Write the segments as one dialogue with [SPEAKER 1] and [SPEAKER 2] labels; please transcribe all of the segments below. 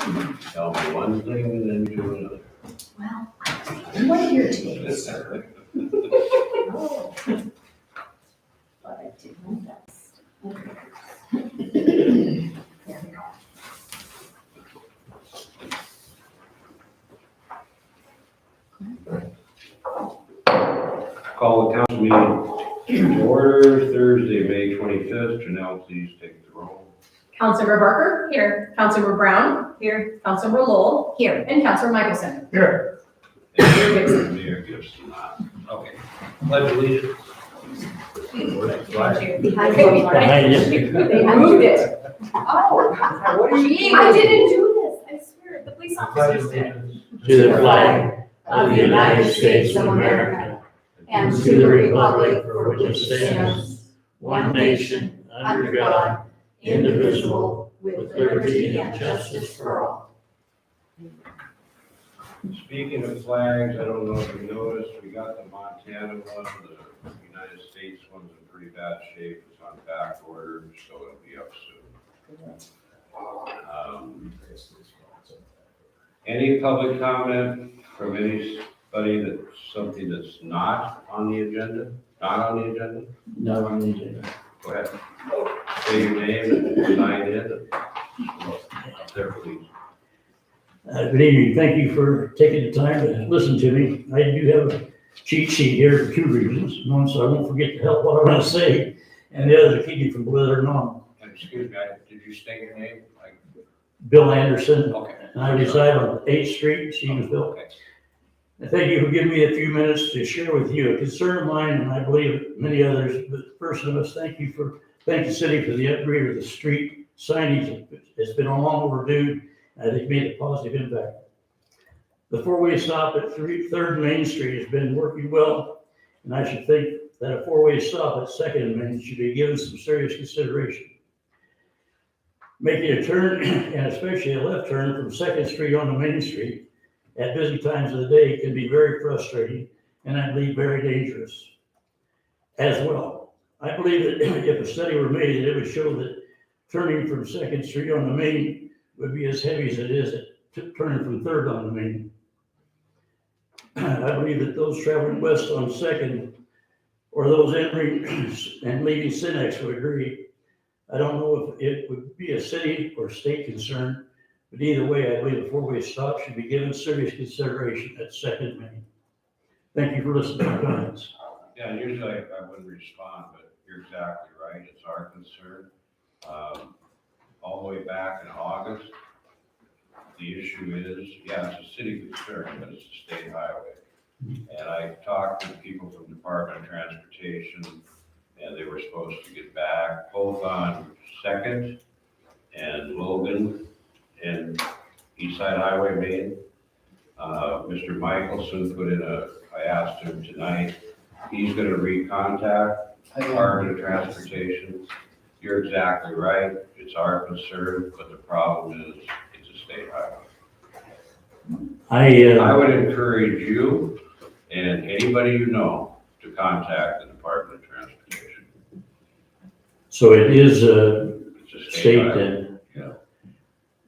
[SPEAKER 1] Tell me one thing and then do another.
[SPEAKER 2] Well, I'm right here today, sir. Oh. But I did my best. There we go.
[SPEAKER 1] Call the council meeting to order Thursday, May 25th. Janelle, please take the roll.
[SPEAKER 3] Councilmember Barker? Here. Councilmember Brown? Here. Councilmember Lowell?
[SPEAKER 2] Here.
[SPEAKER 3] And Councilmember Michelson?
[SPEAKER 4] Here.
[SPEAKER 1] And Mayor Gibson, not. Okay. Pledge allegiance.
[SPEAKER 2] Behind you.
[SPEAKER 3] They moved it.
[SPEAKER 2] Oh,
[SPEAKER 3] What are you? I didn't do this, I swear, the police officers did.
[SPEAKER 4] To the flag of the United States of America and to the republic for which it stands, one nation, under God, indivisible, with liberty and justice for all.
[SPEAKER 1] Speaking of flags, I don't know if you noticed, we got the Montana one, the United States one's in pretty bad shape. It's on back order, so it'll be up soon. Any public comment from anybody that's something that's not on the agenda? Not on the agenda?
[SPEAKER 4] No one needs it.
[SPEAKER 1] Go ahead. Say your name and sign in. Up there, please.
[SPEAKER 4] Good evening. Thank you for taking the time to listen to me. I do have a cheat sheet here for two reasons. One, so I won't forget to help what I want to say, and the other to keep you from blithering on.
[SPEAKER 1] Excuse me, did you state your name?
[SPEAKER 4] Bill Anderson,
[SPEAKER 1] Okay.
[SPEAKER 4] and I reside on 8th Street, Stevensville.
[SPEAKER 1] Okay.
[SPEAKER 4] And thank you for giving me a few minutes to share with you a concern of mine, and I believe many others, but first of us, thank the city for the upgrade of the street signage. It's been long overdue, and they've made a positive impact. The four-way stop at 3rd Main Street has been working well, and I should think that a four-way stop at 2nd Main should be given some serious consideration. Making a turn, and especially a left turn from 2nd Street onto Main Street at busy times of the day can be very frustrating and I believe very dangerous as well. I believe that if a study were made, it would show that turning from 2nd Street on the Main would be as heavy as it is at turning from 3rd on the Main. I believe that those traveling west on 2nd or those entering and leaving Cinex would agree. I don't know if it would be a city or state concern, but either way, I believe a four-way stop should be given serious consideration at 2nd Main. Thank you for listening to my comments.
[SPEAKER 1] Yeah, usually I wouldn't respond, but you're exactly right. It's our concern. All the way back in August, the issue is, yeah, it's a city concern, but it's a state highway. And I talked to people from Department of Transportation, and they were supposed to get back both on 2nd and Logan and East Side Highway Main. Mr. Michelson put in I asked him tonight, he's gonna recontact Department of Transportation. You're exactly right, it's our concern, but the problem is it's a state highway. I would encourage you and anybody you know to contact the Department of Transportation.
[SPEAKER 4] So it is a
[SPEAKER 1] It's a
[SPEAKER 4] state
[SPEAKER 1] highway.
[SPEAKER 4] then.
[SPEAKER 1] Yeah.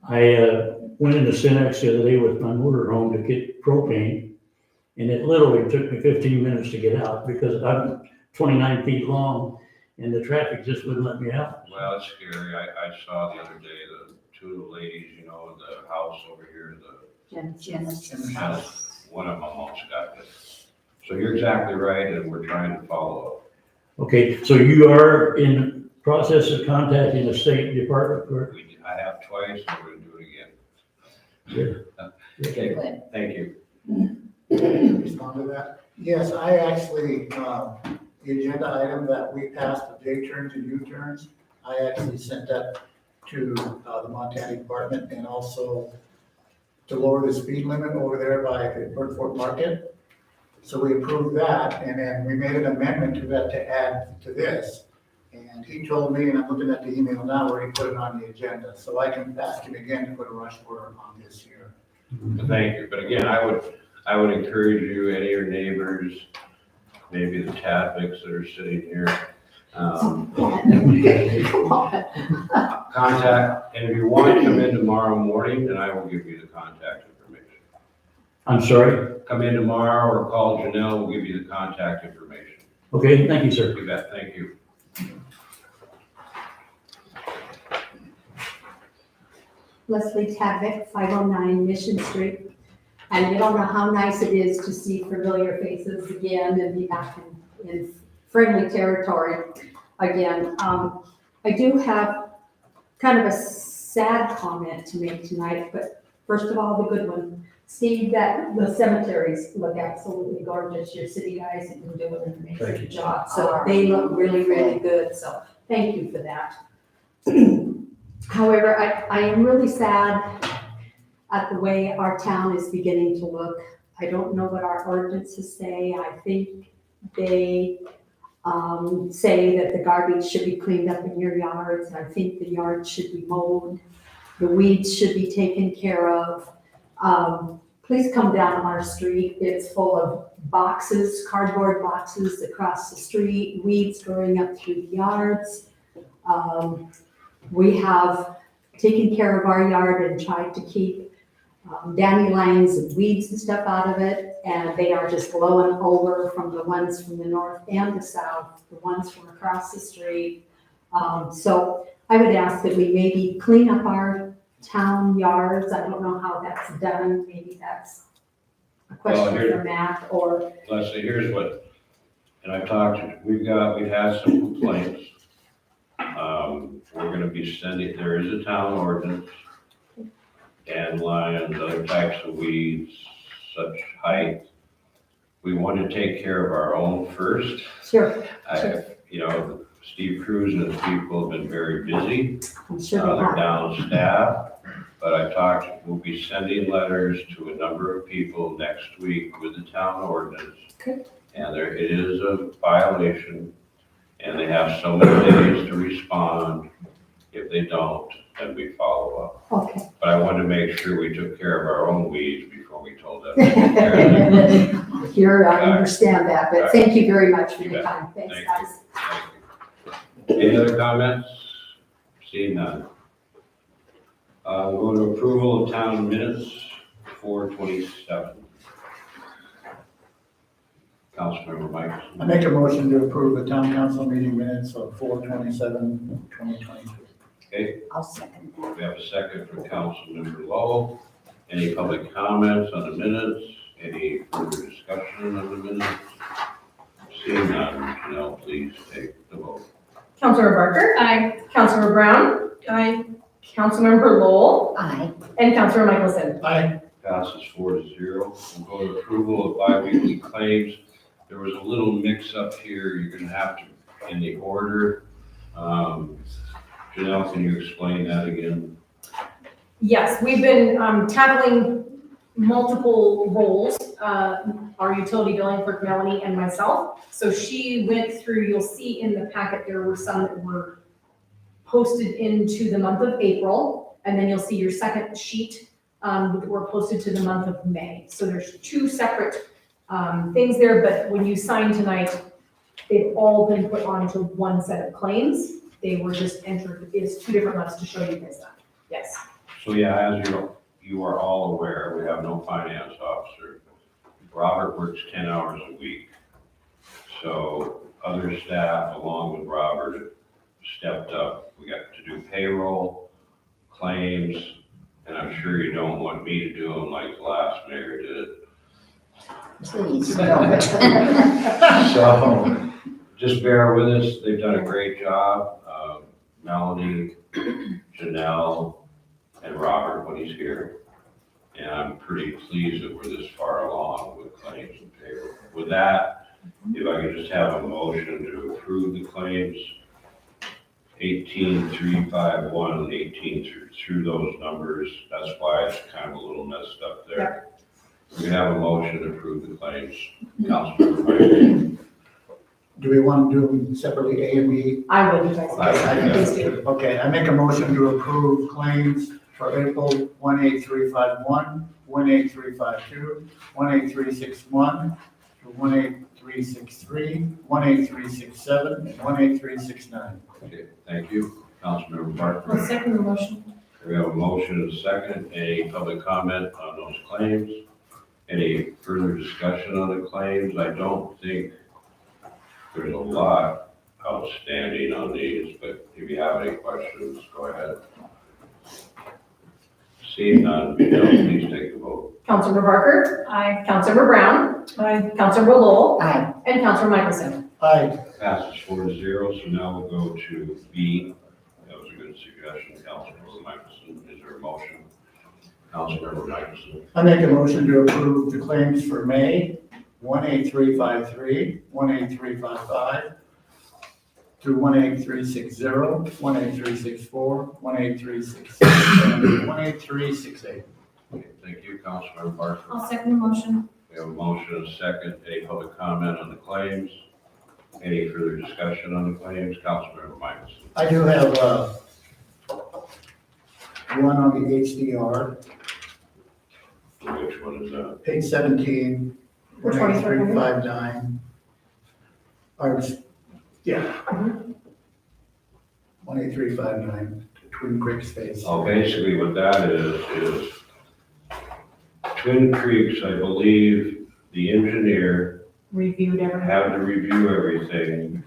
[SPEAKER 4] I went into Cinex the other day with my motorhome to get propane, and it literally took me 15 minutes to get out because I'm 29 feet long, and the traffic just wouldn't let me out.
[SPEAKER 1] Well, it's scary. I saw the other day, the two of the ladies, you know, in the house over here, one of them almost got hit. So you're exactly right, and we're trying to follow up.
[SPEAKER 4] Okay, so you are in process of contacting the state department for?
[SPEAKER 1] I have twice, and we're gonna do it again. Okay, thank you.
[SPEAKER 5] Respond to that? Yes, I actually, the agenda item that we passed, the J turns and U turns, I actually sent that to the Montana Department and also to lower the speed limit over there by the Burford Market. So we approved that, and then we made an amendment to that to add to this. And he told me, and I'm looking at the email now where he put it on the agenda, so I can ask him again to put a rush order on this here.
[SPEAKER 1] Thank you. But again, I would encourage you, any of your neighbors, maybe the Tadviks that are sitting here, contact, and if you want to come in tomorrow morning, then I will give you the contact information.
[SPEAKER 4] I'm sorry.
[SPEAKER 1] Come in tomorrow or call Janelle, we'll give you the contact information.
[SPEAKER 4] Okay, thank you, sir.
[SPEAKER 1] You bet, thank you.
[SPEAKER 2] Leslie Tadvick, 509 Mission Street. And I don't know how nice it is to see familiar faces again and be back in friendly territory again. I do have kind of a sad comment to make tonight, but first of all, the good one. Steve, that the cemeteries look absolutely gorgeous. Your city guys have been doing an
[SPEAKER 4] Thank you.
[SPEAKER 2] amazing job. So they look really, really good. So thank you for that. However, I am really sad at the way our town is beginning to look. I don't know what our ordinances say. I think they say that the garbage should be cleaned up in your yards. I think the yards should be mowed. The weeds should be taken care of. Please come down our street. It's full of boxes, cardboard boxes across the street, weeds growing up through the yards. We have taken care of our yard and tried to keep dandelions and weeds and stuff out of it, and they are just blowing over from the ones from the north and the south, the ones from across the street. So I would ask that we maybe clean up our town yards. I don't know how that's done. Maybe that's a question for Matt or.
[SPEAKER 1] Leslie, here's what, and I've talked to, we've had some complaints. We're gonna be sending, there is a town ordinance, dandelions, other types of weeds, such height. We want to take care of our own first.
[SPEAKER 2] Sure.
[SPEAKER 1] Steve Cruz and his people have been very busy.
[SPEAKER 2] I'm sure
[SPEAKER 1] They're
[SPEAKER 2] they are.
[SPEAKER 1] down staff, but I talked, we'll be sending letters to a number of people next week with the town ordinance.
[SPEAKER 2] Okay.
[SPEAKER 1] And it is a violation, and they have so many days to respond. If they don't, then we follow up.
[SPEAKER 2] Okay.
[SPEAKER 1] But I wanted to make sure we took care of our own weeds before we told them to take care of them.
[SPEAKER 2] Here, I understand that, but thank you very much for
[SPEAKER 1] You
[SPEAKER 2] your
[SPEAKER 1] bet.
[SPEAKER 2] time. Thanks,
[SPEAKER 1] Thank you.
[SPEAKER 2] guys.
[SPEAKER 1] Thank you. Any other comments? Seeing none. We'll go to approval of town minutes, 4/27. Councilmember Mike.
[SPEAKER 5] I make a motion to approve the town council meeting minutes of 4/27/2023.
[SPEAKER 1] Okay,
[SPEAKER 2] I'll second that.
[SPEAKER 1] we have a second from Councilmember Lowell. Any public comments on the minutes? Any further discussion on the minutes? Seeing none, Janelle, please take the vote.
[SPEAKER 3] Councilmember Barker? Aye. Councilmember Brown? Aye. Councilmember Lowell?
[SPEAKER 2] Aye.
[SPEAKER 3] And Councilmember Michelson?
[SPEAKER 5] Aye.
[SPEAKER 1] Passes 4-0. We'll go to approval of bi-weekly claims. There was a little mix-up here. You're gonna have to, in the order. Janelle, can you explain that again?
[SPEAKER 3] Yes, we've been tackling multiple roles, our utility billing clerk Melanie and myself. So she went through, you'll see in the packet, there were some that were posted into the month of April, and then you'll see your second sheet that were posted to the month of May. So there's two separate things there, but when you sign tonight, they've all been put onto one set of claims. They were just entered as two different months to show you guys that. Yes.
[SPEAKER 1] So yeah, as you are all aware, we have no finance officer. Robert works 10 hours a week. So other staff, along with Robert, stepped up. We got to do payroll, claims, and I'm sure you don't want me to do them like the last mayor did.
[SPEAKER 2] Please, don't.
[SPEAKER 1] So just bear with us. They've done a great job. Melanie, Janelle, and Robert when he's here. And I'm pretty pleased that we're this far along with claims and payroll. With that, if I could just have a motion to approve the claims, 18,351, 18 through those numbers. That's why it's kind of a little messed up there. We can have a motion to approve the claims. Councilmember Mike.
[SPEAKER 5] Do we want to do them separately, A and B?
[SPEAKER 3] I would, you guys. Please do.
[SPEAKER 5] Okay, I make a motion to approve claims for April 18351, 18352, 18361, 18363, 18367, and 18369.
[SPEAKER 1] Okay, thank you. Councilmember
[SPEAKER 3] I'll
[SPEAKER 1] Barker.
[SPEAKER 3] second the motion.
[SPEAKER 1] We have a motion and a second. Any public comment on those claims? Any further discussion on the claims? I don't think there's a lot outstanding on these, but if you have any questions, go ahead. Seeing none, Michelle, please take the vote.
[SPEAKER 3] Councilmember Barker. Aye. Councilmember Brown. Aye. Councilmember Lowell.
[SPEAKER 2] Aye.
[SPEAKER 3] And Councilmember Michelson.
[SPEAKER 5] Aye.
[SPEAKER 1] Passes 4-0, so now we'll go to B. That was a good suggestion, Councilmember Michelson. Is there a motion? Councilmember Michelson.
[SPEAKER 5] I make a motion to approve the claims for May, 18353, 18355, through 18360, 18364, 18366, and 18368.
[SPEAKER 1] Okay, thank you, Councilmember Barker.
[SPEAKER 3] I'll second the motion.
[SPEAKER 1] We have a motion and a second. Any public comment on the claims? Any further discussion on the claims? Councilmember Michelson.
[SPEAKER 5] I do have one on the HDR,
[SPEAKER 1] Which one is that?
[SPEAKER 5] page 17,
[SPEAKER 3] Which one is that?
[SPEAKER 5] 18359. Yeah. 18359, Twin Creeks Phase.
[SPEAKER 1] Oh, basically what that is Twin Creeks, I believe, the engineer
[SPEAKER 3] Reviewed everything.
[SPEAKER 1] had to review everything.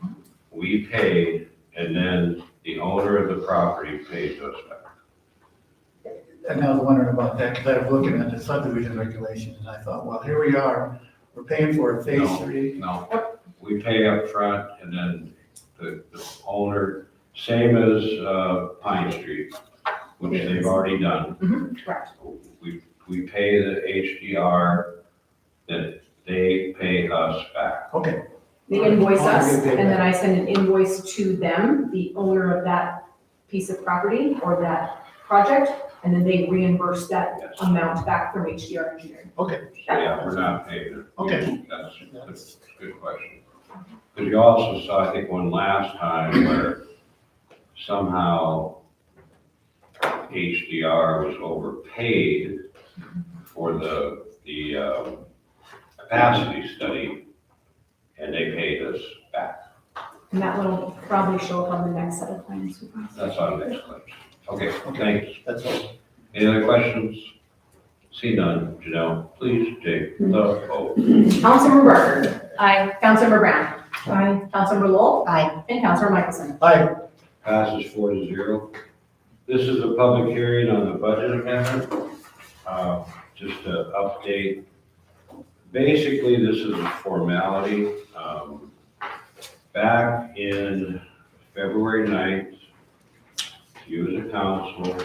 [SPEAKER 1] We paid, and then the owner of the property paid us back.
[SPEAKER 5] And I was wondering about that, because I was looking at the subdivision regulations, and I thought, well, here we are, we're paying for a phase
[SPEAKER 1] No.
[SPEAKER 5] 3.
[SPEAKER 1] No, we pay up front, and then the owner, same as Pine Street, which they've already done.
[SPEAKER 3] Correct.
[SPEAKER 1] We pay the HDR, that they pay us back.
[SPEAKER 5] Okay,
[SPEAKER 3] They invoice
[SPEAKER 5] Oh,
[SPEAKER 3] us,
[SPEAKER 5] okay,
[SPEAKER 3] and then I send an invoice to them, the owner of that piece of property or that project, and then they reimburse that
[SPEAKER 1] Yes.
[SPEAKER 3] amount back from HDR Engineering.
[SPEAKER 5] okay.
[SPEAKER 1] So, yeah, we're not paying it.
[SPEAKER 5] Okay.
[SPEAKER 1] That's a good question. Because you also saw, I think, one last time where somehow HDR was overpaid for the capacity study, and they paid us back.
[SPEAKER 3] And that will probably show up on the next set of plans.
[SPEAKER 1] That's on next claims. Okay, thanks.
[SPEAKER 5] That's all.
[SPEAKER 1] Any other questions? See none. Janelle, please take the vote.
[SPEAKER 3] Councilmember Barker. Aye. Councilmember Brown. Aye. Councilmember Lowell.
[SPEAKER 2] Aye.
[SPEAKER 3] And Councilmember Michelson.
[SPEAKER 5] Aye.
[SPEAKER 1] Passes 4-0. This is a public hearing on the budget amendment. Just to update, basically, this is a formality. Back in February 9th, you as a council,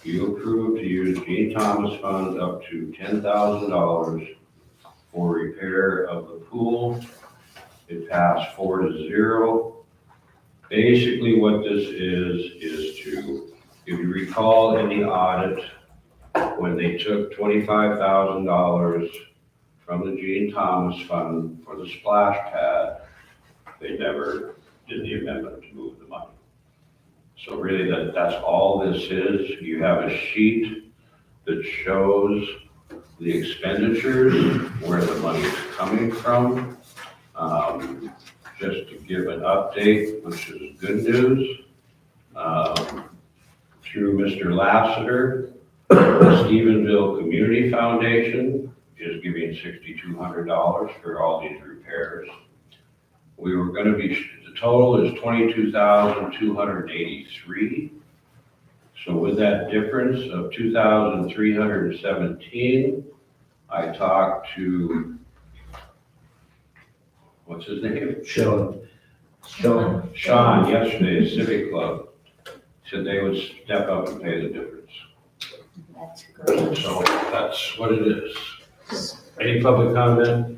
[SPEAKER 1] you approved to use Gene Thomas funds up to $10,000 for repair of the pool. It passed 4-0. Basically, what this is to, if you recall in the audit, when they took $25,000 from the Gene Thomas Fund for the splash pad, they never did the amendment to move the money. So really, that's all this is. You have a sheet that shows the expenditures, where the money is coming from. Just to give an update, which is good news, through Mr. Lassiter, the Stephenville Community Foundation is giving $6,200 for all these repairs. We were gonna be, the total is $22,283. So with that difference of $2,317, I talked to, what's his name?
[SPEAKER 5] Sean.
[SPEAKER 1] Sean yesterday at Civic Club, said they would step up and pay the difference.
[SPEAKER 2] That's great.
[SPEAKER 1] So that's what it is. Any public comment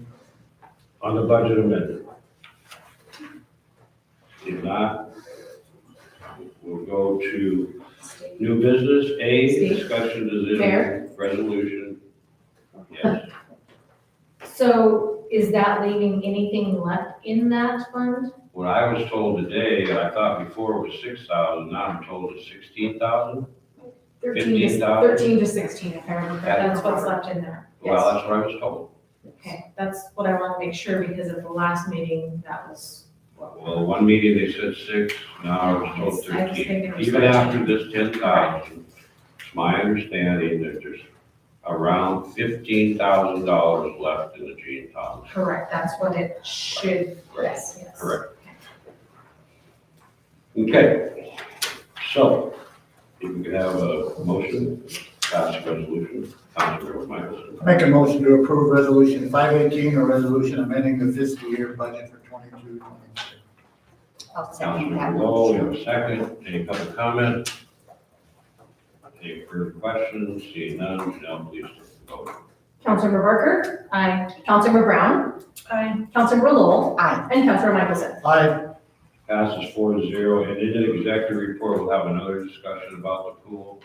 [SPEAKER 1] on the budget amendment? If not, we'll go to new business. A,
[SPEAKER 3] Steve?
[SPEAKER 1] discussion decision,
[SPEAKER 3] Mayor?
[SPEAKER 1] resolution. Yes,
[SPEAKER 3] So is that leaving anything left in that fund?
[SPEAKER 1] what I was told today, and I thought before it was 6,000, now I'm told it's 16,000. 15,000?
[SPEAKER 3] 13 to 16, if I remember, that's what's left in there.
[SPEAKER 1] Well,
[SPEAKER 3] Yes.
[SPEAKER 1] that's what I was told.
[SPEAKER 3] Okay, that's what I want to make sure, because at the last meeting, that was
[SPEAKER 1] Well, one meeting they said 6, now it's
[SPEAKER 3] I was
[SPEAKER 1] still 13.
[SPEAKER 3] thinking it was
[SPEAKER 1] Even
[SPEAKER 3] 13.
[SPEAKER 1] after this 10,000, it's my understanding that there's around $15,000 left in the Gene Thomas.
[SPEAKER 3] Correct, that's what it should, yes.
[SPEAKER 1] Correct. Okay, so if we could have a motion, pass a resolution, Councilmember Michelson.
[SPEAKER 5] Make a motion to approve resolution 518, a resolution amending the fiscal year budget for 22-23.
[SPEAKER 6] I'll second that.
[SPEAKER 1] Councilmember Lowe, we have a second. Any public comment? Any further questions? Seeing none, Janelle, please vote.
[SPEAKER 3] Councilmember Barker? Aye. Councilmember Brown? Aye. Councilmember Lowell?
[SPEAKER 6] Aye.
[SPEAKER 3] And Councilmember Michelson?
[SPEAKER 5] Aye.
[SPEAKER 1] Passes 4-0, and in the executive report, we'll have another discussion about the pool.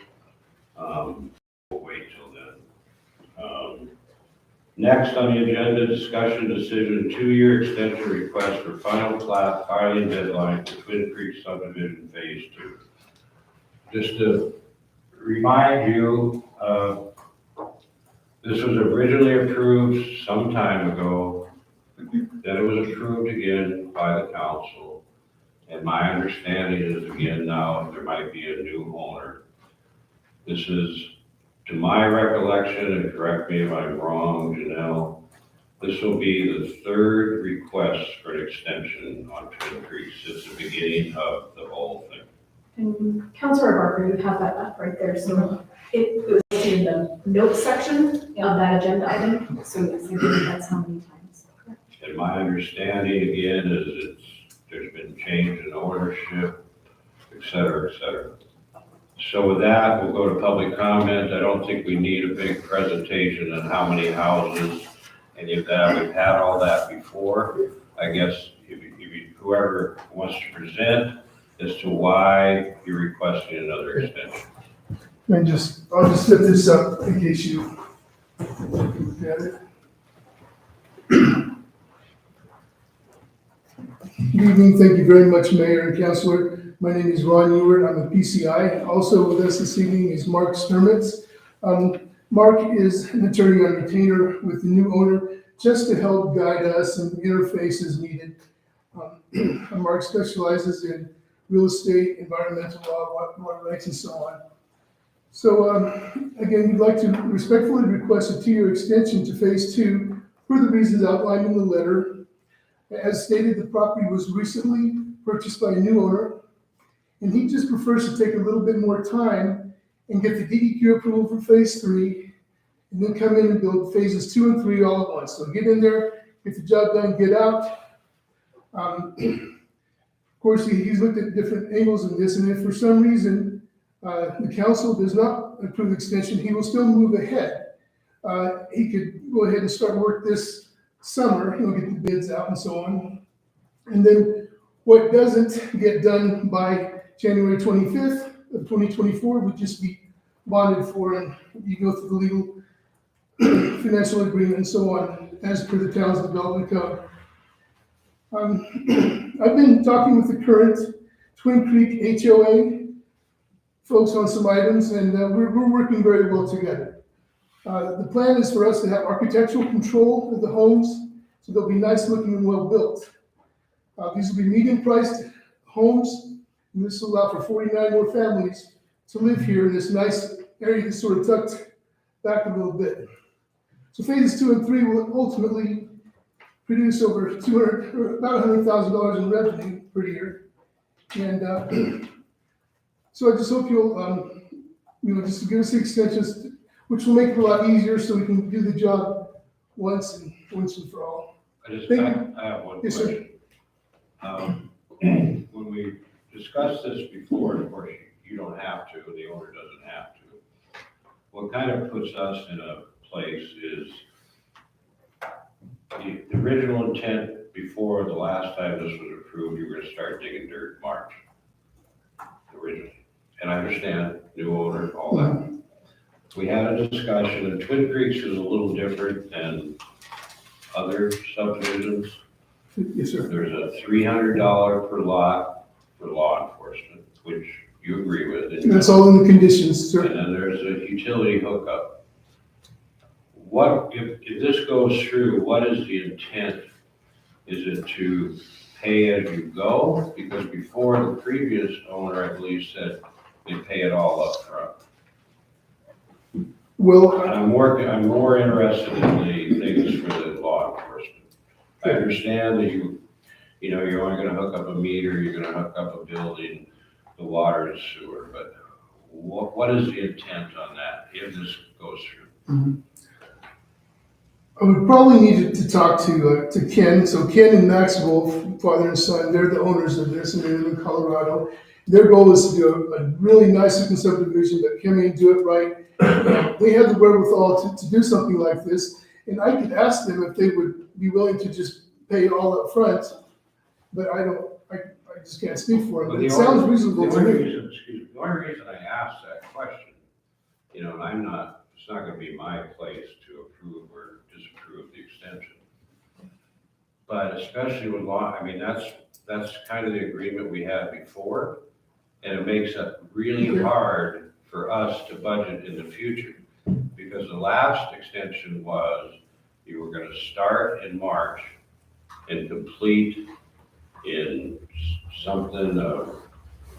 [SPEAKER 1] We'll wait till then. Next on the agenda, discussion decision, 2-year extension request for final plat filing deadline for Twin Creek subdivision phase 2. Just to remind you, this was originally approved some time ago, then it was approved again by the council. And my understanding is, again, now there might be a new owner. This is, to my recollection, and correct me if I'm wrong, Janelle, this will be the 3rd request for an extension on Twin Creek since the beginning of the whole thing.
[SPEAKER 3] And Councilor Barker, you have that up right there, so it was in the notes section of that agenda item, so yes, I believe that's how many times.
[SPEAKER 1] And my understanding, again, is there's been change in ownership, et cetera, et cetera. So with that, we'll go to public comment. I don't think we need a big presentation on how many houses, any of that. We've had all that before. I guess whoever wants to present as to why you're requesting another extension.
[SPEAKER 7] I'll just set this up in case you got it. Good evening, thank you very much, Mayor and Councilor. My name is Ron Ewert, I'm a PCI. Also with us this evening is Mark Sturmitz. Mark is an attorney on retainer with the new owner, just to help guide us and interface as needed. Mark specializes in real estate, environmental law, water rights, and so on. So again, we'd like to respectfully request a 2-year extension to phase 2 for the reasons outlined in the letter. As stated, the property was recently purchased by a new owner, and he just prefers to take a little bit more time and get the DEQ approval for phase 3, and then come in and build phases 2 and 3 all at once. So get in there, get the job done, get out. Of course, he's looked at different angles in this, and if for some reason the council does not approve the extension, he will still move ahead. He could go ahead and start work this summer, he'll get the bids out and so on. And then what doesn't get done by January 25th of 2024 would just be bonded for, and you go through the legal financial agreement and so on, as per the town's development code. I've been talking with the current Twin Creek HOA folks on some items, and we're working very well together. The plan is for us to have architectural control of the homes, so they'll be nice looking and well built. These will be medium priced homes, and this will allow for 49 more families to live here in this nice area that's sort of tucked back a little bit. So phases 2 and 3 will ultimately produce over about $100,000 in revenue per year. And so I just hope you'll, just give us the extensions, which will make it a lot easier so we can do the job once and for all.
[SPEAKER 1] I have one
[SPEAKER 5] Yes, sir.
[SPEAKER 1] question. When we discussed this before, of course, you don't have to, the owner doesn't have to. What kind of puts us in a place is the original intent before the last time this was approved, you were gonna start digging dirt in March. Originally. And I understand, new owner, all that. We had a discussion, and Twin Creeks is a little different than other subdivisions.
[SPEAKER 5] Yes, sir.
[SPEAKER 1] There's a $300 per lot for law enforcement, which you agree with.
[SPEAKER 5] And that's all in the conditions, sir.
[SPEAKER 1] And then there's a utility hookup. What, if this goes through, what is the intent? Is it to pay as you go? Because before, the previous owner, I believe, said they pay it all up front.
[SPEAKER 7] Well,
[SPEAKER 1] And I'm more interested in the things for the law enforcement. I understand that you're only gonna hook up a meter, you're gonna hook up a building, the water and sewer, but what is the intent on that if this goes through?
[SPEAKER 7] I would probably need to talk to Ken. So Ken and Maxwell, father and son, they're the owners of this, and they live in Colorado. Their goal is to do a really nice looking subdivision, but Ken may do it right. They have the wherewithal to do something like this, and I could ask them if they would be willing to just pay it all up front, but I just can't speak for them. It sounds reasonable to me.
[SPEAKER 1] The only reason I asked that question, and it's not gonna be my place to approve or disapprove the extension. But especially with law, that's kind of the agreement we had before, and it makes it really hard for us to budget in the future. Because the last extension was, you were gonna start in March and complete in something of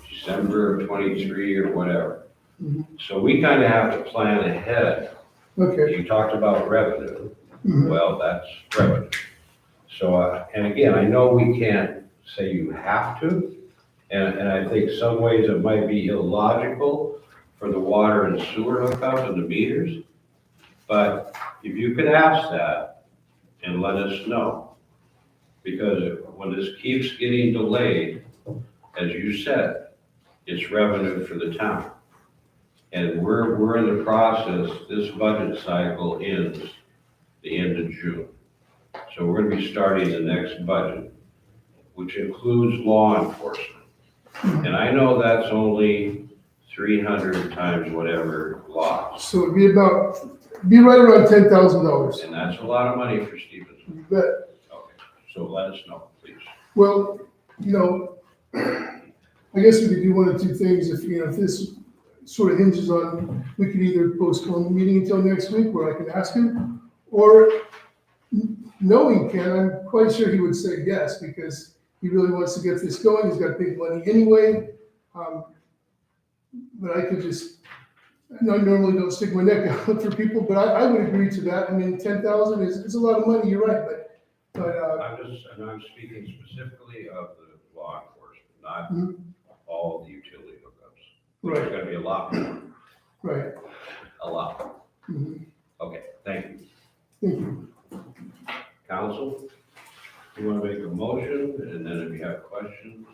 [SPEAKER 1] December of 23 or whatever. So we kind of have to plan ahead.
[SPEAKER 7] Okay.
[SPEAKER 1] You talked about revenue.
[SPEAKER 7] Mhm.
[SPEAKER 1] Well, that's revenue. So, and again, I know we can't say you have to, and I think some ways it might be illogical for the water and sewer hookup and the meters. But if you could ask that and let us know, because when this keeps getting delayed, as you said, it's revenue for the town. And we're in the process, this budget cycle ends the end of June. So we're gonna be starting the next budget, which includes law enforcement. And I know that's only 300 times whatever lots,
[SPEAKER 7] So it'd be right around $10,000.
[SPEAKER 1] and that's a lot of money for Stevenson.
[SPEAKER 7] You bet.
[SPEAKER 1] Okay, so let us know, please.
[SPEAKER 7] Well, I guess we could do one of two things. If this sort of hinges on, we could either postpone the meeting until next week where I can ask him, or knowing Ken, I'm quite sure he would say yes, because he really wants to get this going. He's got big money anyway. But I could I normally don't stick my neck out for people, but I would agree to that. 10,000 is a lot of money, you're right, but
[SPEAKER 1] I'm speaking specifically of the law enforcement, not
[SPEAKER 7] Mhm.
[SPEAKER 1] all the utility hookups. There's
[SPEAKER 7] right,
[SPEAKER 1] gonna be a lot more,
[SPEAKER 7] right.
[SPEAKER 1] a lot more.
[SPEAKER 7] Mhm.
[SPEAKER 1] Okay, thank you.
[SPEAKER 7] Thank you.
[SPEAKER 1] Council, you want to make a motion, and then if you have questions,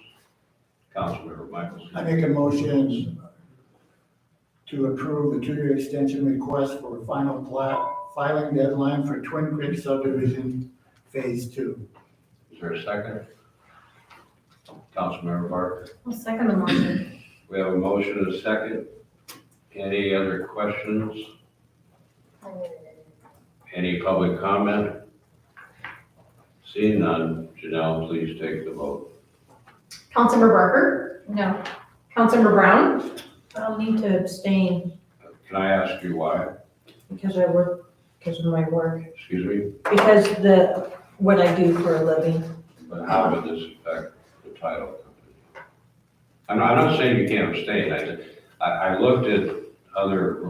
[SPEAKER 1] Councilmember Michelson.
[SPEAKER 5] I make a motion to approve the 2-year extension request for final plat, filing deadline for Twin Creek subdivision phase 2.
[SPEAKER 1] Is there a second? Councilmember Barker.
[SPEAKER 3] I'll second the motion.
[SPEAKER 1] We have a motion and a second. Any other questions? Any public comment? Seeing none, Janelle, please take the vote.
[SPEAKER 3] Councilmember Barker,
[SPEAKER 6] No.
[SPEAKER 3] Councilmember Brown,
[SPEAKER 8] I'll need to abstain
[SPEAKER 1] Can I ask you why?
[SPEAKER 8] because of my work,
[SPEAKER 1] Excuse me,
[SPEAKER 8] because what I do for a living.
[SPEAKER 1] but how would this affect the title company? I'm not saying you can't abstain, I looked at other,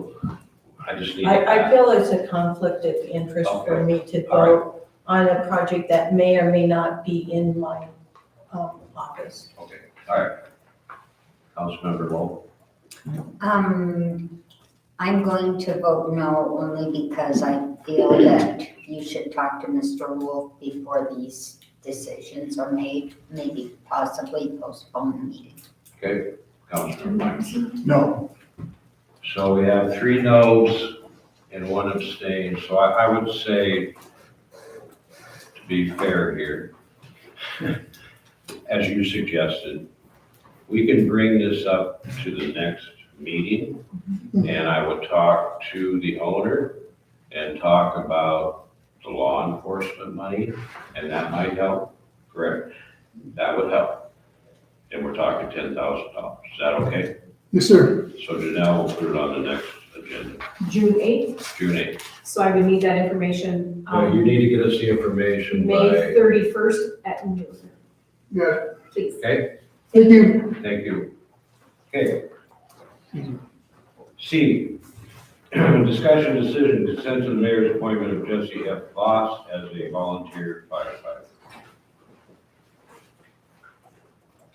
[SPEAKER 1] I just need.
[SPEAKER 8] I feel it's a conflict of interest for me to
[SPEAKER 1] All right.
[SPEAKER 8] vote on a project that may or may not be in my office.
[SPEAKER 1] Okay, all right. Councilmember Lowell.
[SPEAKER 6] I'm going to vote no only because I feel that you should talk to Mr. Wolf before these decisions are made, maybe possibly postpone the meeting.
[SPEAKER 1] Okay, Councilmember Michelson.
[SPEAKER 5] No.
[SPEAKER 1] So we have 3 noes and 1 abstain, so I would say, to be fair here, as you suggested, we can bring this up to the next meeting, and I would talk to the owner and talk about the law enforcement money, and that might help, correct? That would help. And we're talking $10,000. Is that okay?
[SPEAKER 7] Yes, sir.
[SPEAKER 1] So Janelle will put it on the next agenda,
[SPEAKER 3] June 8th.
[SPEAKER 1] June 8th.
[SPEAKER 3] So I would need that information,
[SPEAKER 1] You need to get us the information
[SPEAKER 3] May
[SPEAKER 1] by,
[SPEAKER 3] 31st at noon.
[SPEAKER 7] Yeah,
[SPEAKER 3] please.
[SPEAKER 1] Okay,
[SPEAKER 7] thank you.
[SPEAKER 1] thank you. Okay. C, discussion decision, consent to the mayor's appointment of Jesse F. Voss as a volunteer firefighter.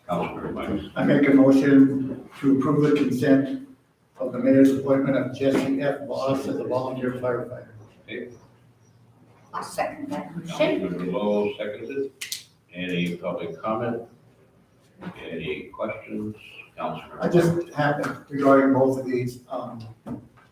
[SPEAKER 1] Councilmember Michaels.
[SPEAKER 5] I make a motion to approve the consent of the mayor's appointment of Jesse F. Voss as a volunteer firefighter.
[SPEAKER 6] I'll second that motion.
[SPEAKER 1] Councilmember Lowell seconded. Any public comment? Any questions? Councilmember.
[SPEAKER 5] I just have, regarding both of these,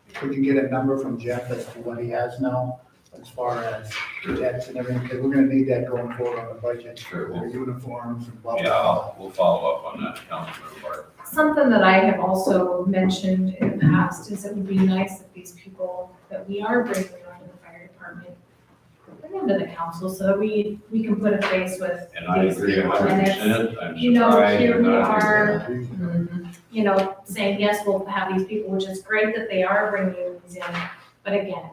[SPEAKER 5] if we can get a number from Jeff as to what he has now, as far as debts and everything, because we're gonna need that going forward on the budget
[SPEAKER 1] Sure.
[SPEAKER 5] for uniforms and blah,
[SPEAKER 1] Yeah,
[SPEAKER 5] blah, blah.
[SPEAKER 1] we'll follow up on that, Councilmember Barton.
[SPEAKER 3] Something that I have also mentioned in the past is it would be nice if these people that we are bringing onto the fire department, bring them to the council so that we can put a face with
[SPEAKER 1] And I
[SPEAKER 3] these
[SPEAKER 1] agree
[SPEAKER 3] people. And it's,
[SPEAKER 1] 100%. I'm
[SPEAKER 3] you know,
[SPEAKER 1] surprised
[SPEAKER 3] here
[SPEAKER 1] they're
[SPEAKER 3] we
[SPEAKER 1] not
[SPEAKER 3] are,
[SPEAKER 1] here.
[SPEAKER 3] you know, saying, yes, we'll have these people, which is great that they are bringing these in. But again,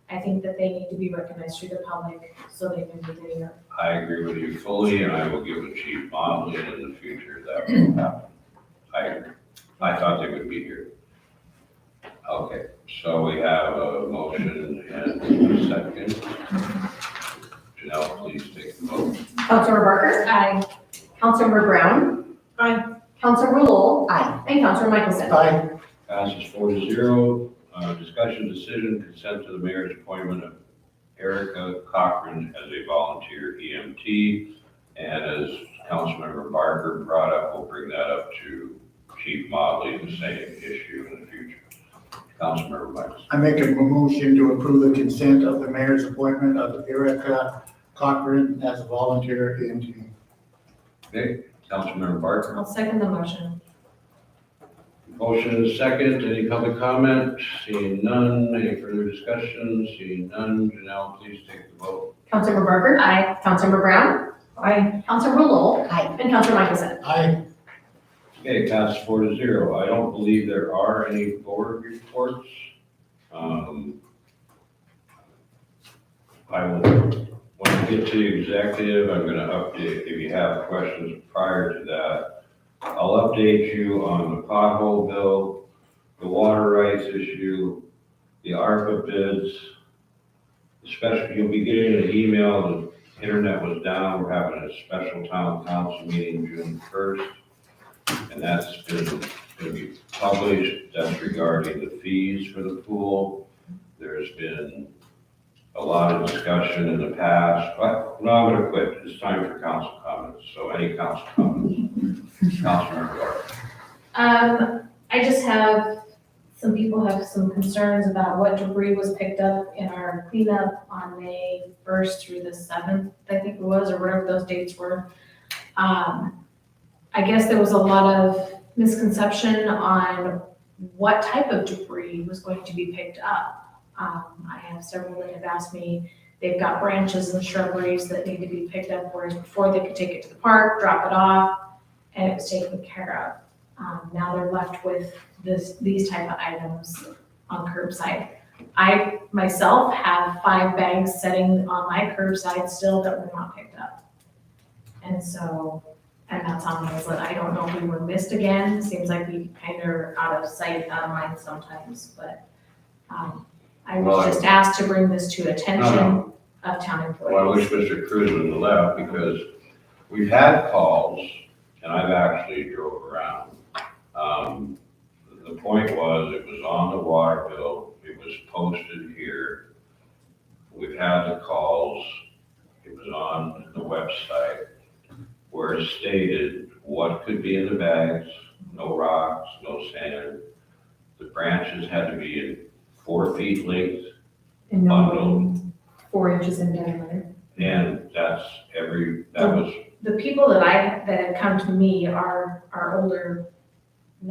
[SPEAKER 3] I think that they need to be recognized through the public so they can be there.
[SPEAKER 1] I agree with you fully, and I will give the chief modeling in the future that will happen. I agree. I thought they would be here. Okay, so we have a motion and a second. Janelle, please take the vote.
[SPEAKER 3] Councilmember Barker? Aye. Councilmember Brown? Aye. Councilmember Lowell?
[SPEAKER 6] Aye.
[SPEAKER 3] And Councilmember Michelson?
[SPEAKER 5] Aye.
[SPEAKER 1] Passes 4-0. Discussion decision, consent to the mayor's appointment of Erica Cochran as a volunteer EMT. And as Councilmember Barker brought up, we'll bring that up to Chief Motley, the same issue in the future. Councilmember Michaels.
[SPEAKER 5] I make a motion to approve the consent of the mayor's appointment of Erica Cochran as a volunteer EMT.
[SPEAKER 1] Okay, Councilmember Barker.
[SPEAKER 3] I'll second the motion.
[SPEAKER 1] Motion is second. Any public comment? Seeing none. Any further discussion? Seeing none. Janelle, please take the vote.
[SPEAKER 3] Councilmember Barker? Aye. Councilmember Brown? Aye. Councilmember Lowell?
[SPEAKER 6] Aye.
[SPEAKER 3] And Councilmember Michelson?
[SPEAKER 5] Aye.
[SPEAKER 1] Okay, passes 4-0. I don't believe there are any board reports. I will, when we get to the executive, I'm gonna update, if you have questions prior to that, I'll update you on the pothole bill, the water rights issue, the ARPA bids, especially, you'll be getting an email, the internet was down, we're having a special town council meeting June 1st. And that's going to be published, that's regarding the fees for the pool. There's been a lot of discussion in the past, but no, I'm gonna quit, it's time for council comments, so any council comments? Councilmember Barton.
[SPEAKER 3] I just have, some people have some concerns about what debris was picked up in our cleanup on May 1st through the 7th, I think it was, or whatever those dates were. I guess there was a lot of misconception on what type of debris was going to be picked up. I have several that have asked me, they've got branches and shrubberies that need to be picked up, whereas before they could take it to the park, drop it off, and it was taken care of. Now they're left with these type of items on curbside. I myself have 5 bags sitting on my curbside still that were not picked up. And so, and that's on my list. I don't know if we were missed again. Seems like we kind of are out of sight, out of mind sometimes, but I was just asked to bring this to attention of town employees.
[SPEAKER 1] Well, I wish Mr. Cruz would have left, because we've had calls, and I've actually drove around. The point was, it was on the water bill, it was posted here. We've had the calls, it was on the website, where it stated what could be in the bags, no rocks, no sand. The branches had to be in 4 feet length,
[SPEAKER 3] And no
[SPEAKER 1] bundled.
[SPEAKER 3] 4 inches in diameter.
[SPEAKER 1] And that was,
[SPEAKER 3] The people that have come to me are older,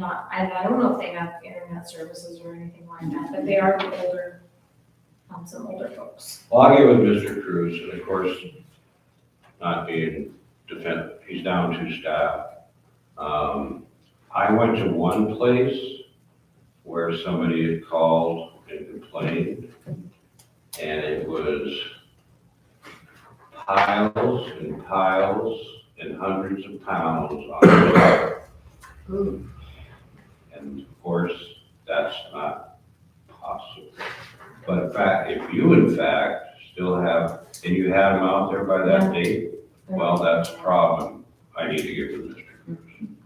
[SPEAKER 3] I don't know if they have internet services or anything like that, but they are the older, some older folks.
[SPEAKER 1] well, I'll get with Mr. Cruz, and of course, not being he's down 2 staff. I went to one place where somebody had called and complained, and it was piles and piles and hundreds of pounds on the floor. And of course, that's not possible. But in fact, if you in fact still have, and you had them out there by that date, well, that's a problem. I need to get with Mr. Cruz.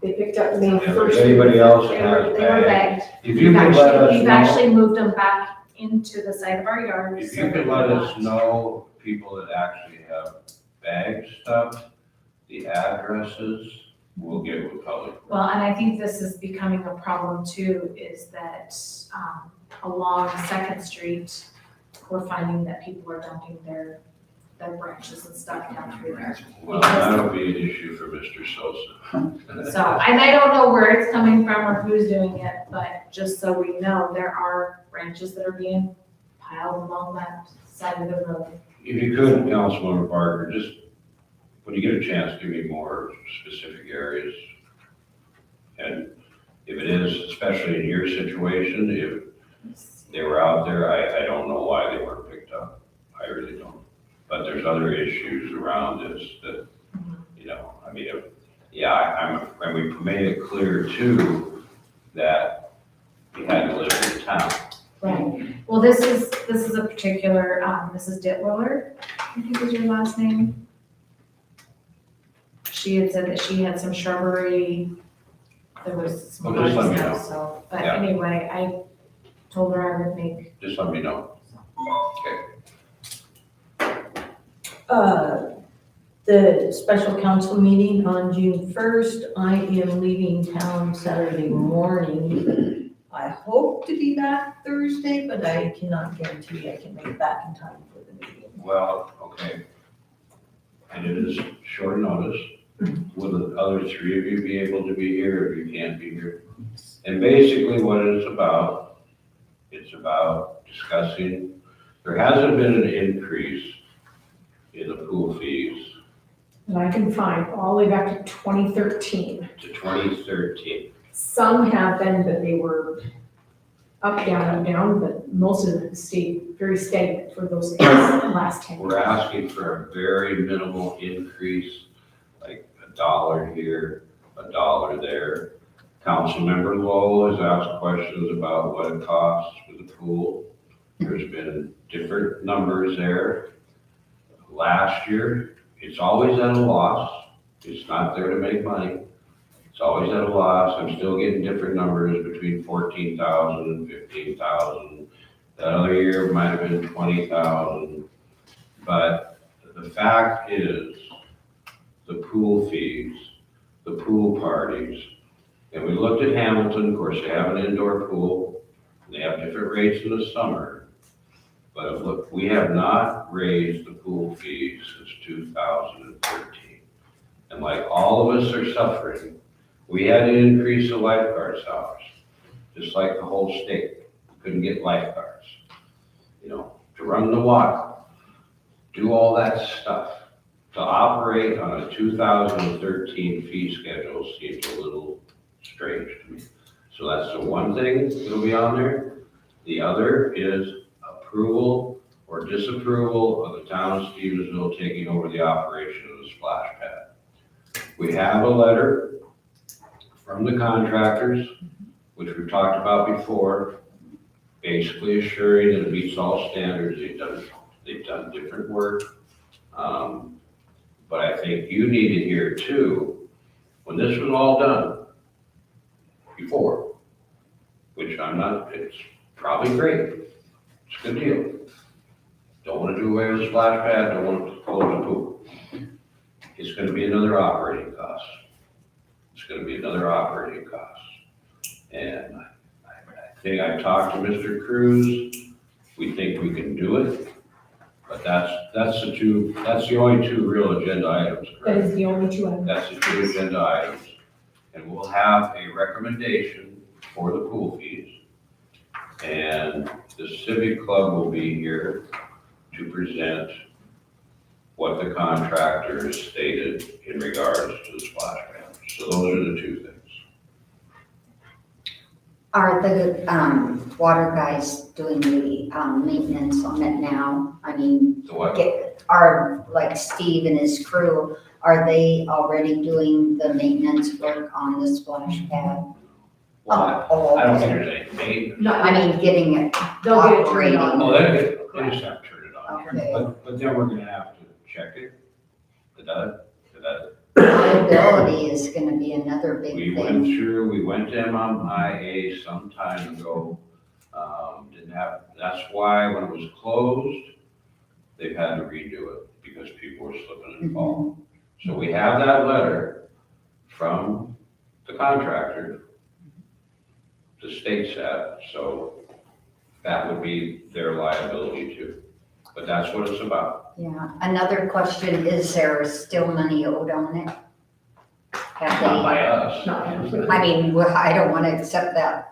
[SPEAKER 3] They picked up May
[SPEAKER 1] And if
[SPEAKER 3] 1st.
[SPEAKER 1] anybody else
[SPEAKER 3] They
[SPEAKER 1] has
[SPEAKER 3] were
[SPEAKER 1] bags,
[SPEAKER 3] bagged.
[SPEAKER 1] if you could let us
[SPEAKER 3] We've
[SPEAKER 1] know,
[SPEAKER 3] actually moved them back into the side of our yard.
[SPEAKER 1] if
[SPEAKER 3] so
[SPEAKER 1] you could
[SPEAKER 3] that
[SPEAKER 1] let
[SPEAKER 3] they're
[SPEAKER 1] us
[SPEAKER 3] not-
[SPEAKER 1] know people that actually have bagged stuff, the addresses, we'll get with public. Works.
[SPEAKER 3] Well, and I think this is becoming a problem too, is that, along Second Street, we're finding that people are dumping their branches and stuff down through there.
[SPEAKER 1] Well, that'll be an issue for Mr. Sosa.
[SPEAKER 3] So, and I don't know where it's coming from or who's doing it, but just so we know, there are branches that are being piled along that side of the road.
[SPEAKER 1] If you could, Councilmember Parker, just when you get a chance, give me more specific areas. And if it is, especially in your situation, if they were out there, I don't know why they weren't picked up. I really don't. But there's other issues around this that, you know, I mean, and we made it clear too, that you had to live in town.
[SPEAKER 3] Right. Well, this is a particular, Mrs. Dittwiller, I think is your last name. She had said that she had some shrubbery, there was some
[SPEAKER 1] Well, just let me
[SPEAKER 3] stuff,
[SPEAKER 1] know.
[SPEAKER 3] so, but
[SPEAKER 1] Yeah.
[SPEAKER 3] anyway, I told her I would make,
[SPEAKER 1] Just let me know. Okay.
[SPEAKER 8] The special council meeting on June 1st, I am leaving town Saturday morning. I hope to be back Thursday, but I cannot guarantee I can make it back in time for the meeting.
[SPEAKER 1] Well, okay. And it is short notice. Will the other three of you be able to be here if you can't be here? And basically what it's about discussing, there hasn't been an increase in the pool fees
[SPEAKER 3] and I can find all the way back to 2013.
[SPEAKER 1] to 2013.
[SPEAKER 3] Some have been, but they were up, down, up, down, but most of them stayed very stagnant for those last 10 years.
[SPEAKER 1] We're asking for a very minimal increase, like $1 here, $1 there. Councilmember Lowell has asked questions about what it costs for the pool. There's been different numbers there. Last year, it's always at a loss. It's not there to make money. It's always at a loss. I'm still getting different numbers between 14,000 and 15,000. That other year might have been 20,000. But the fact is, the pool fees, the pool parties, and we looked at Hamilton, of course, they have an indoor pool. They have different rates in the summer. But look, we have not raised the pool fees since 2013. And like all of us are suffering, we had to increase the lifeguard salaries, just like the whole state. Couldn't get lifeguards, you know, to run the water, do all that stuff. To operate on a 2013 fee schedule seems a little strange to me. So that's the one thing that'll be on there. The other is approval or disapproval of the town of Stevensville taking over the operation of the splash pad. We have a letter from the contractors, which we've talked about before, basically assuring that it meets all standards. They've done different work. But I think you need to hear too, when this was all done before, which I'm not, it's probably great. It's a good deal. Don't want to do away with the splash pad, don't want to close the pool. It's going to be another operating cost. It's going to be another operating cost. And I think I've talked to Mr. Cruz. We think we can do it. But that's the only two real agenda items,
[SPEAKER 3] That
[SPEAKER 1] correct?
[SPEAKER 3] is the only two items.
[SPEAKER 1] That's the two agenda items. And we'll have a recommendation for the pool fees. And the Civic Club will be here to present what the contractor stated in regards to the splash pad. So those are the two things.
[SPEAKER 6] Are the water guys doing the maintenance on it now? I mean,
[SPEAKER 1] The what?
[SPEAKER 6] are like Steve and his crew, Are they already doing the maintenance work on the splash pad?
[SPEAKER 1] Well,
[SPEAKER 6] Oh,
[SPEAKER 1] I don't think there's any maintenance.
[SPEAKER 3] No,
[SPEAKER 6] I mean, getting it,
[SPEAKER 3] they'll get it turned on.
[SPEAKER 1] Oh, they just have to turn it on.
[SPEAKER 6] okay.
[SPEAKER 1] But then we're gonna have to check it. Did that.
[SPEAKER 6] Liability is gonna be another big
[SPEAKER 1] We went to MIA some time ago. Didn't have, that's why when it was closed, they've had to redo it because people were slipping and falling. So we have that letter from the contractor. The state said, so that would be their liability too. But that's what it's about.
[SPEAKER 6] Yeah, another question, is there still money owed on it? Have
[SPEAKER 1] Not
[SPEAKER 6] they,
[SPEAKER 1] by us.
[SPEAKER 6] I mean, well, I don't wanna accept that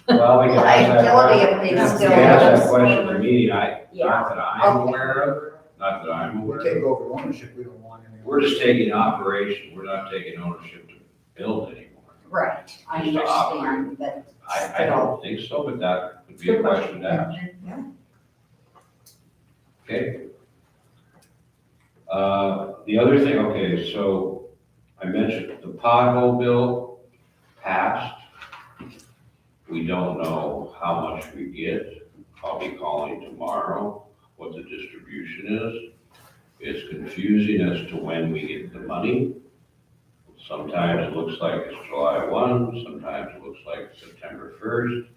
[SPEAKER 1] Well, we can ask that
[SPEAKER 6] liability
[SPEAKER 1] question.
[SPEAKER 6] if they
[SPEAKER 1] We
[SPEAKER 6] still.
[SPEAKER 1] can ask that question at the meeting.
[SPEAKER 6] Yeah.
[SPEAKER 1] Not that I'm
[SPEAKER 6] Okay.
[SPEAKER 1] aware of, not that I'm
[SPEAKER 5] We
[SPEAKER 1] aware
[SPEAKER 5] take
[SPEAKER 1] of.
[SPEAKER 5] over ownership, we don't want any.
[SPEAKER 1] We're just taking operation. We're not taking ownership to build anymore.
[SPEAKER 6] Right, I
[SPEAKER 1] Just to operate.
[SPEAKER 6] understand, but
[SPEAKER 1] I
[SPEAKER 6] still.
[SPEAKER 1] don't think so, but that would be a question to ask.
[SPEAKER 6] Yeah.
[SPEAKER 1] Okay. The other thing, okay, so I mentioned the pothole bill passed. We don't know how much we get. I'll be calling tomorrow what the distribution is. It's confusing as to when we get the money. Sometimes it looks like it's July 1, sometimes it looks like September 1st.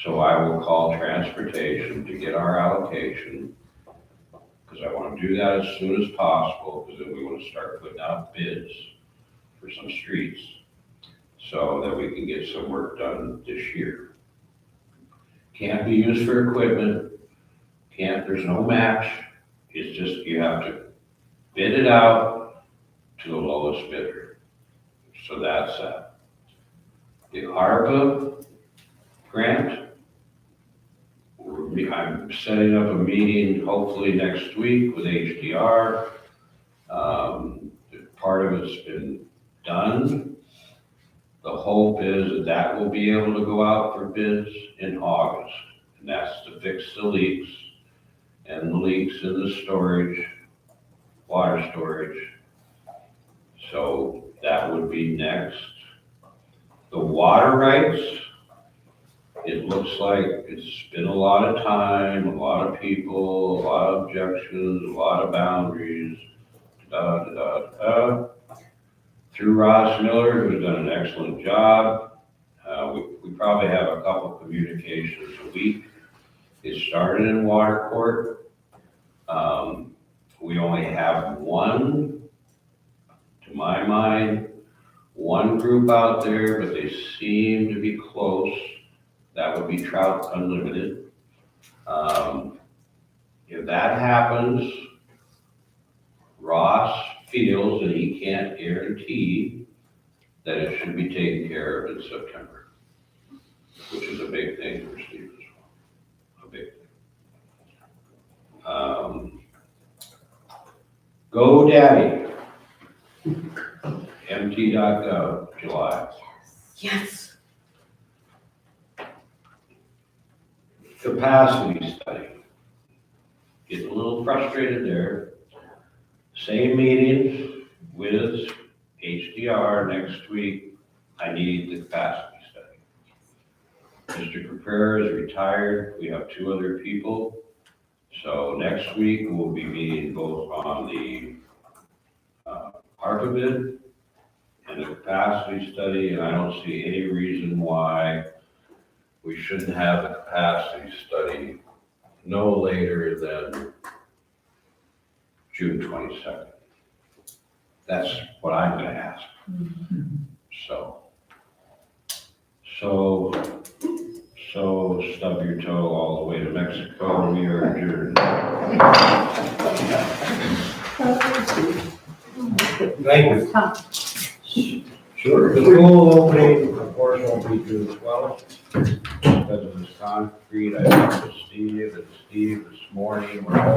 [SPEAKER 1] So I will call transportation to get our allocation, because I want to do that as soon as possible, because then we want to start putting out bids for some streets so that we can get some work done this year. Can't be used for equipment, there's no match, it's just you have to bid it out to the lowest bidder. So that's that. The ARPA grant, I'm setting up a meeting hopefully next week with HDR. Part of it's been done. The hope is that will be able to go out for bids in August. And that's to fix the leaks and the leaks in the storage, water storage. So that would be next. The water rights, it looks like it's been a lot of time, a lot of people, a lot of objections, a lot of boundaries, Through Ross Miller, who's done an excellent job. We probably have a couple communications a week. It started in water court. We only have one, to my mind, one group out there, but they seem to be close. That would be Trout Unlimited. If that happens, Ross feels that he can't guarantee that it should be taken care of in September, which is a big thing for Steve as well, a big thing. GoDaddy, mt.gov, July.
[SPEAKER 8] Yes.
[SPEAKER 1] Capacity study. Getting a little frustrated there. Same meetings with HDR next week. I need the capacity study. Mr. Caprera is retired. We have two other people. So next week we'll be meeting both on the ARPA bid and the capacity study, and I don't see any reason why we shouldn't have the capacity study no later than June 22nd. That's what I'm gonna ask. So stub your toe all the way to Mexico, we are adjourned. Thank you. Sure. The pool opening, of course, won't be June 12th because of this concrete. I talked to Steve, and Steve this morning, we're all